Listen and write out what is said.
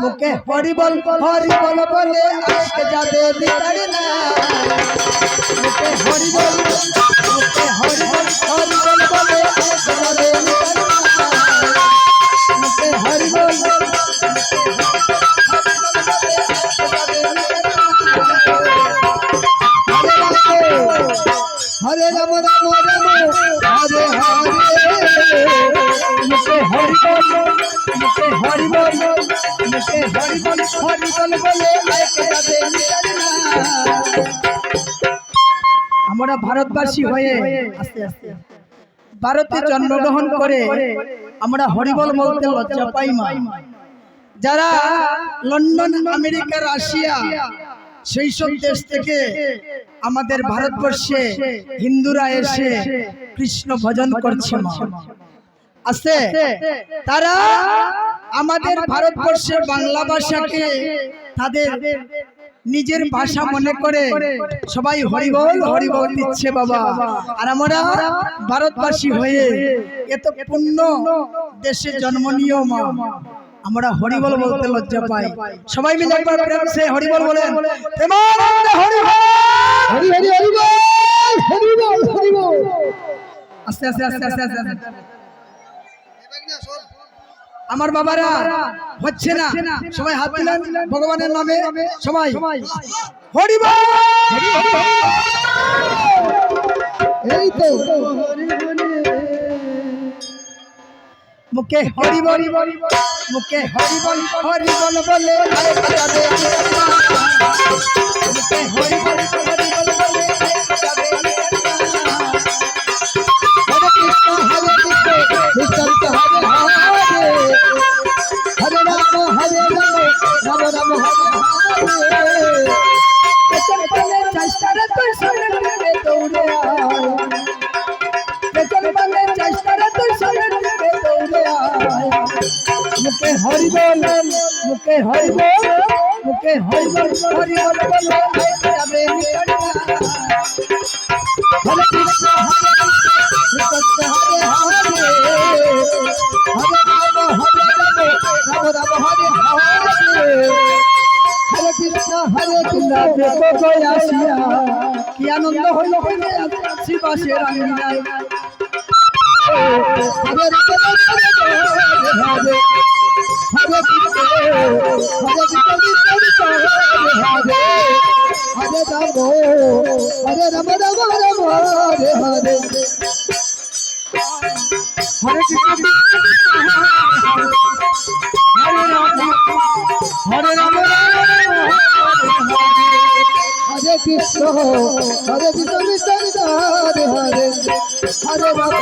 মুখে হরি বল বলে আজকে যাবে দিদার না মুখে হরি বল বলে আজকে যাবে দিদার না মুখে হরি বল हरे राम राम राम हरे हरे मुझे हरि बोल मुझे हरि बोल बोले आके जाबे আমরা ভারতবাসী হয়ে আস্তে আস্তে ভারতে জন্মগ্রহণ করে আমরা হরিবল বলতে লজ্জা পাই মা যারা লন্ডন আমেরিকা রাশিয়া সেই সব দেশ থেকে আমাদের ভারতবর্ষে হিন্দুরা এসে কৃষ্ণ ভজন করছে মা আছে তারা আমাদের ভারতবর্ষের বাংলা ভাষাকে তাদের নিজের ভাষা মনে করে সবাই হরিবল দিচ্ছে বাবা আর আমরা ভারতবাসী হয়ে এত পুণ্য দেশে জন্ম নিয়েও মা আমরা হরিবল বলতে লজ্জা পাই সবাই মিলে একবার প্রেম সে হরিবল বলেন প্রেমানন্দে হরিবল হরি হরি হরিবল আস্তে আস্তে আস্তে আস্তে আস্তে আমার বাবারা হচ্ছে না সবাই হাত দিলেন ভগবানের নামে সবাই হরিবল এই তো মুখে হরিবল বলে আরেকটা যাবে মুখে হরিবল বলে হরে কৃষ্ণ কৃষ্ণ হরে হরে রাম রাম রাম হরে পেছন পালে চেষ্টারে তুই সরে দৌড়ে আয় পেছন পালে চেষ্টারে তুই সরে দৌড়ে আয় মুখে হরিবল বলে যাবে হরে কৃষ্ণ হরে হরে রাম হরে হরে কৃষ্ণ দেখো গো আসিয়া কি আনন্দ হইল শিবাসের আঙ্গিনায় হরে রাম हरे कृष्ण हरे कृष्ण हरे हरे हरे राम